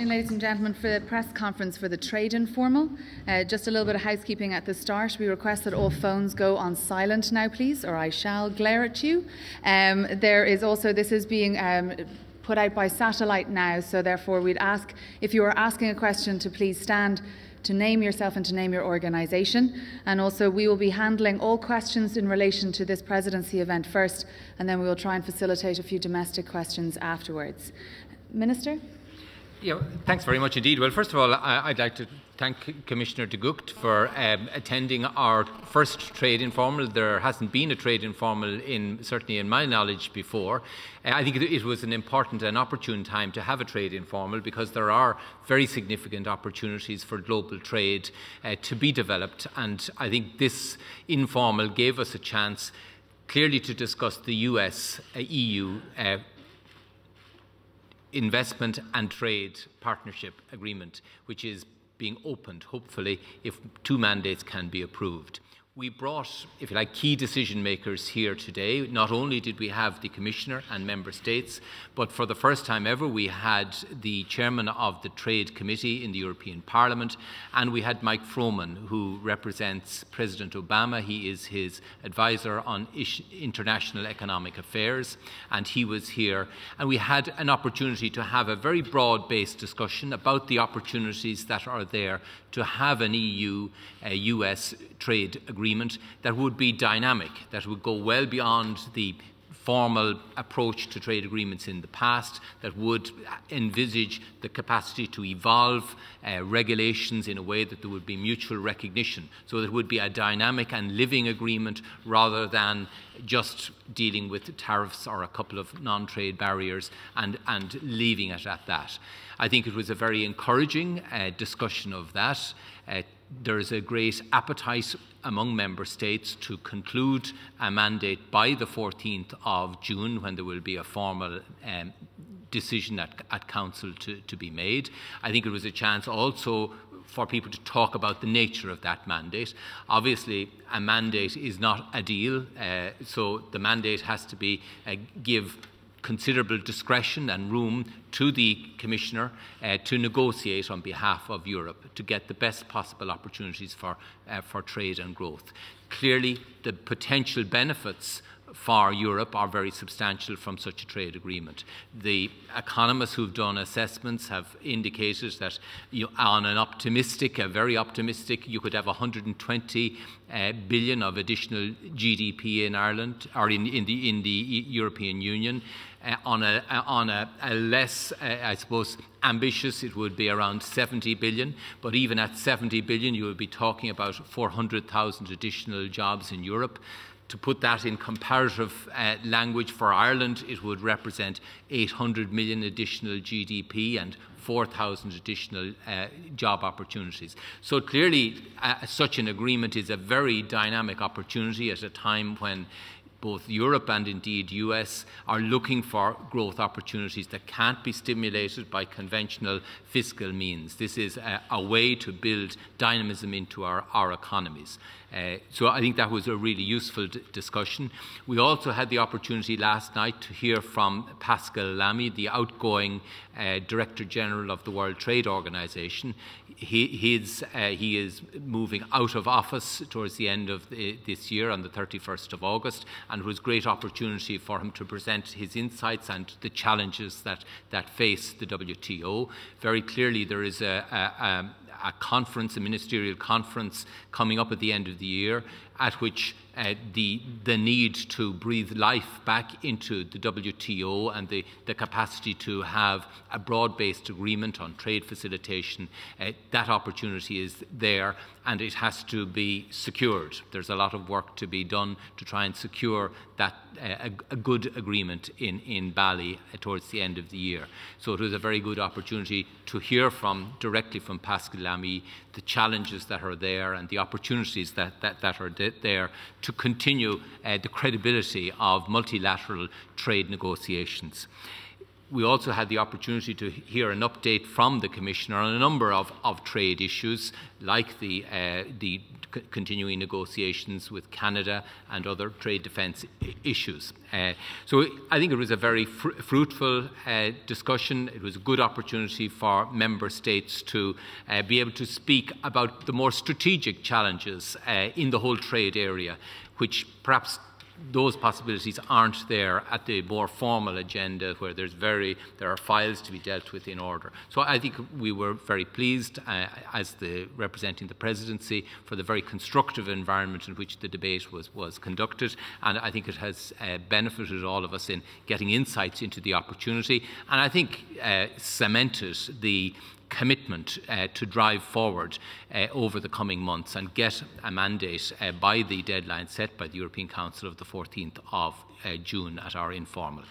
morning, ladies and gentlemen, for the press conference for the Trade Informal. Just a little bit of housekeeping at the start. We request that all phones go on silent now, please, or I shall glare at you. This is being put out by satellite now, so therefore we'd ask, if you are asking a question, to please stand, to name yourself and to name your organisation. And also we will be handling all questions in relation to this presidency event first, and then we will try and facilitate a few domestic questions afterwards. Minister? Yeah, thanks very much indeed. Well, first of all, I'd like to thank Commissioner de Gucht for attending our first Trade Informal. There hasn't been a Trade Informal, certainly in my knowledge, before. I think it was an important and opportune time to have a Trade Informal because there are very significant opportunities for global trade to be developed, and I think this informal gave us a chance clearly to discuss the US-EU investment and trade partnership agreement, which is being opened, hopefully, if 2 mandates can be approved. We brought, if you like, key decision makers here today. Not only did we have the Commissioner and Member States, but for the first time ever we had the Chairman of the Trade Committee in the European Parliament, and we had Mike Froman, who represents President Obama. He is his advisor on international economic affairs, and he was here. And we had an opportunity to have a very broad-based discussion about the opportunities that are there to have an EU-US trade agreement that would be dynamic, that would go well beyond the formal approach to trade agreements in the past, that would envisage the capacity to evolve regulations in a way that there would be mutual recognition. So it would be a dynamic and living agreement rather than just dealing with tariffs or a couple of non-trade barriers and leaving it at that. I think it was a very encouraging discussion of that. There is a great appetite among Member States to conclude a mandate by the 14th of June, when there will be a formal decision at Council to be made. I think it was a chance also for people to talk about the nature of that mandate. Obviously, a mandate is not a deal, so the mandate has to be give considerable discretion and room to the Commissioner to negotiate on behalf of Europe to get the best possible opportunities for trade and growth. Clearly, the potential benefits for Europe are very substantial from such a trade agreement. The economists who've done assessments have indicated that on an optimistic, a very optimistic, you could have 120 billion of additional GDP in Ireland or in the European Union. On a less, I suppose, ambitious, it would be around 70 billion. But even at 70 billion, you would be talking about 400,000 additional jobs in Europe. To put that in comparative language, for Ireland, it would represent 800 million additional GDP and 4,000 additional job opportunities. So clearly, such an agreement is a very dynamic opportunity at a time when both Europe and indeed US are looking for growth opportunities that can't be stimulated by conventional fiscal means. This is a way to build dynamism into our economies. So I think that was a really useful discussion. We also had the opportunity last night to hear from Pascal Lamy, the outgoing Director General of the World Trade Organization. He is moving out of office towards the end of this year on the 31st of August, and it was a great opportunity for him to present his insights and the challenges that face the WTO. Very clearly there is a conference, a ministerial conference coming up at the end of the year, at which the need to breathe life back into the WTO and the capacity to have a broad-based agreement on trade facilitation, that opportunity is there and it has to be secured. There's a lot of work to be done to try and secure that a good agreement in Bali towards the end of the year. So it was a very good opportunity to hear directly from Pascal Lamy the challenges that are there and the opportunities that are there to continue the credibility of multilateral trade negotiations. We also had the opportunity to hear an update from the Commissioner on a number of trade issues, like the continuing negotiations with Canada and other trade defence issues. So I think it was a very fruitful discussion. It was a good opportunity for member states to be able to speak about the more strategic challenges in the whole trade area, which perhaps those possibilities aren't there at the more formal agenda, where there are files to be dealt with in order. So I think we were very pleased, representing the presidency, for the very constructive environment in which the debate was conducted, and I think it has benefited all of us in getting insights into the opportunity, and I think cemented the commitment to drive forward over the coming months and get a mandate by the deadline set by the European Council of the 14th of June at our informal.